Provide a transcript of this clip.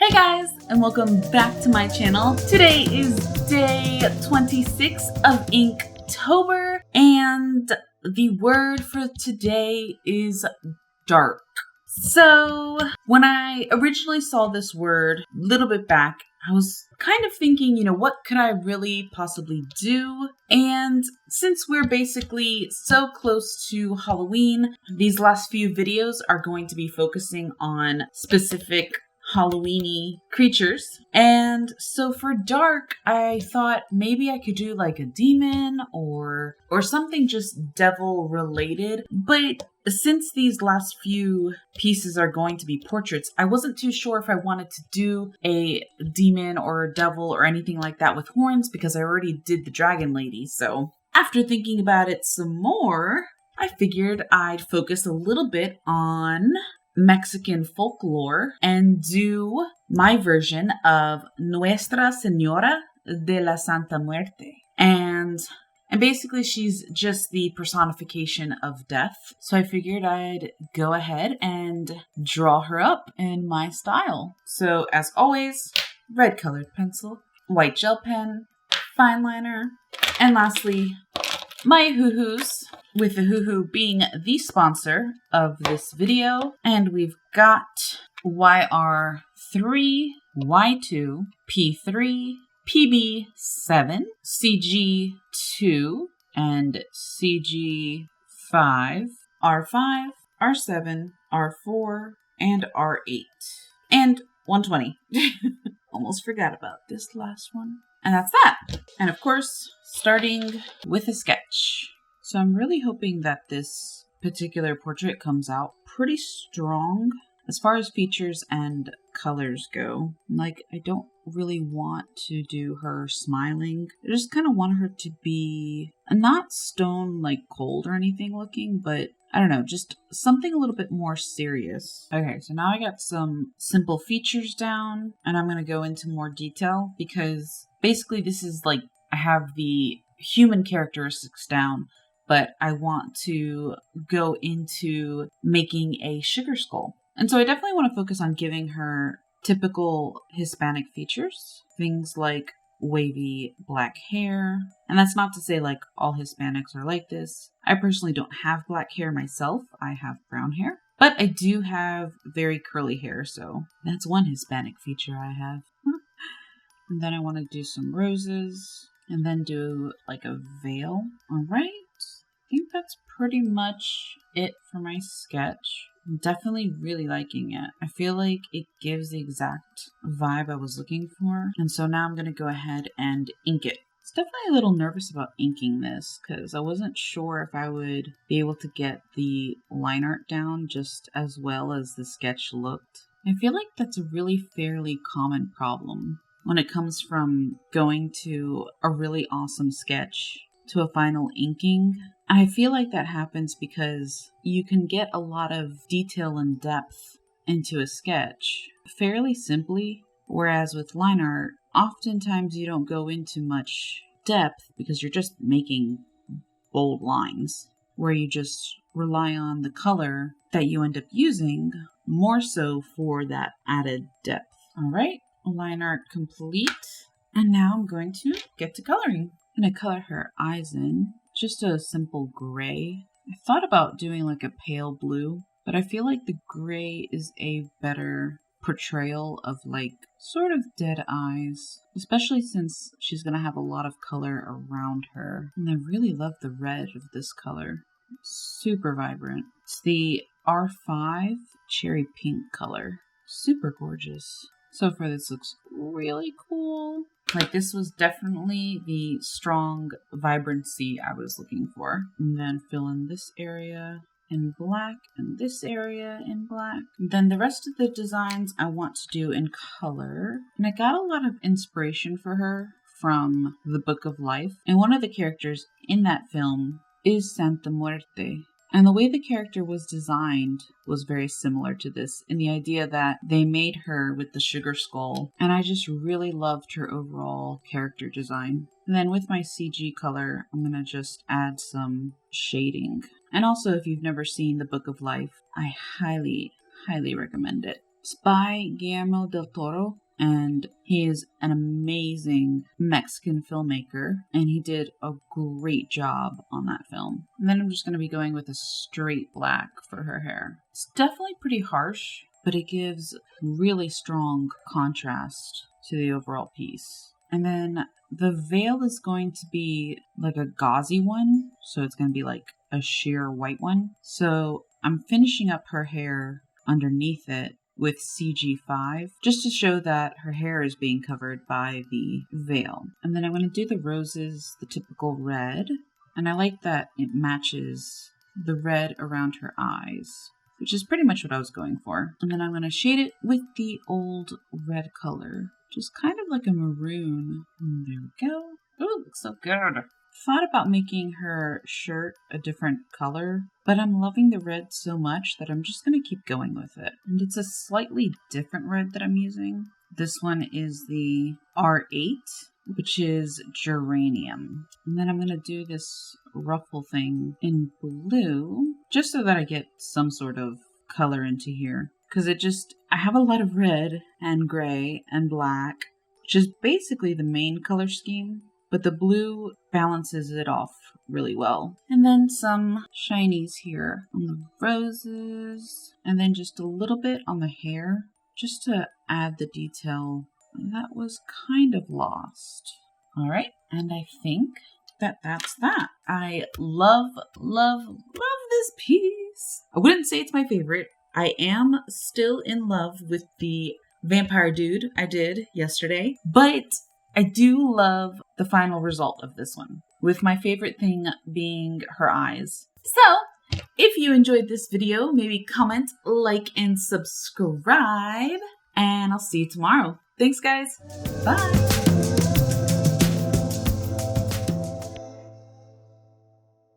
Hey guys, and welcome back to my channel. Today is day 26 of Inktober, and the word for today is dark. So when I originally saw this word a little bit back, I was kind of thinking, what could I really possibly do? And since we're basically so close to Halloween, these last few videos are going to be focusing on specific Halloween-y creatures. And so for dark, I thought maybe I could do like a demon or something just devil related. But since these last few pieces are going to be portraits, I wasn't too sure if I wanted to do a demon or a devil or anything like that with horns because I already did the dragon lady. So after thinking about it some more, I figured I'd focus a little bit on Mexican folklore and do my version of Nuestra Señora de la Santa Muerte. And basically she's just the personification of death. So I figured I'd go ahead and draw her up in my style. So as always, red colored pencil, white gel pen, fine liner, and lastly, my Ohuhus, with the Ohuhu being the sponsor of this video. And we've got YR3, Y2, P3, PB7, CG2, and CG5, R5, R7, R4, and R8. And 120. Almost forgot about this last one. And that's that. And of course, starting with a sketch. So I'm really hoping that this particular portrait comes out pretty strong as far as features and colors go. Like, I don't really want to do her smiling. I just kind of want her to be not stone like cold or anything looking, but I don't know, just something a little bit more serious. Okay, so now I got some simple features down, and I'm going to go into more detail because basically this is like, I have the human characteristics down, but I want to go into making a sugar skull. And so I definitely want to focus on giving her typical Hispanic features, things like wavy black hair. And that's not to say like all Hispanics are like this. I personally don't have black hair myself. I have brown hair, but I do have very curly hair. So that's one Hispanic feature I have. And then I want to do some roses and then do like a veil. All right. I think that's pretty much it for my sketch. I'm definitely really liking it. I feel like it gives the exact vibe I was looking for. And so now I'm going to go ahead and ink it. It's definitely a little nervous about inking this because I wasn't sure if I would be able to get the line art down just as well as the sketch looked. I feel like that's a really fairly common problem when it comes from going to a really awesome sketch to a final inking. I feel like that happens because you can get a lot of detail and depth into a sketch fairly simply, whereas with line art, oftentimes you don't go into much depth because you're just making bold lines where you just rely on the color that you end up using more so for that added depth. All right, line art complete. And now I'm going to get to coloring. I'm going to color her eyes in. Just a simple gray. I thought about doing like a pale blue, but I feel like the gray is a better portrayal of like sort of dead eyes, especially since she's going to have a lot of color around her. And I really love the red of this color. Super vibrant. It's the R5 cherry pink color. Super gorgeous. So far this looks really cool. Like, this was definitely the strong vibrancy I was looking for. And then fill in this area in black and this area in black. And then the rest of the designs I want to do in color. And I got a lot of inspiration for her from the Book of Life. And one of the characters in that film is Santa Muerte. And the way the character was designed was very similar to this in the idea that they made her with the sugar skull. And I just really loved her overall character design. And then with my CG color, I'm going to just add some shading. And also, if you've never seen the Book of Life, I highly recommend it. It's by Guillermo del Toro, and he is an amazing Mexican filmmaker, and he did a great job on that film. And then I'm just going to be going with a straight black for her hair. It's definitely pretty harsh, but it gives really strong contrast to the overall piece. And then the veil is going to be like a gauzy one, so it's going to be like a sheer white one. So I'm finishing up her hair underneath it with CG5, just to show that her hair is being covered by the veil. And then I'm going to do the roses, the typical red, and I like that it matches the red around her eyes, which is pretty much what I was going for. And then I'm going to shade it with the old red color, just kind of like a maroon. And there we go. Ooh, looks so good. Thought about making her shirt a different color, but I'm loving the red so much that I'm just going to keep going with it. And it's a slightly different red that I'm using. This one is the R8, which is geranium. And then I'm going to do this ruffle thing in blue, just so that I get some sort of color into here. Because I have a lot of red and gray and black, which is basically the main color scheme. But the blue balances it off really well. And then some shinies here on the roses. And then just a little bit on the hair, just to add the detail that was kind of lost. All right, and I think that's that. I love this piece. I wouldn't say it's my favorite. I am still in love with the vampire dude I did yesterday, but I do love the final result of this one, with my favorite thing being her eyes. So, if you enjoyed this video, maybe comment, like, and subscribe, and I'll see you tomorrow. Thanks, guys. Bye.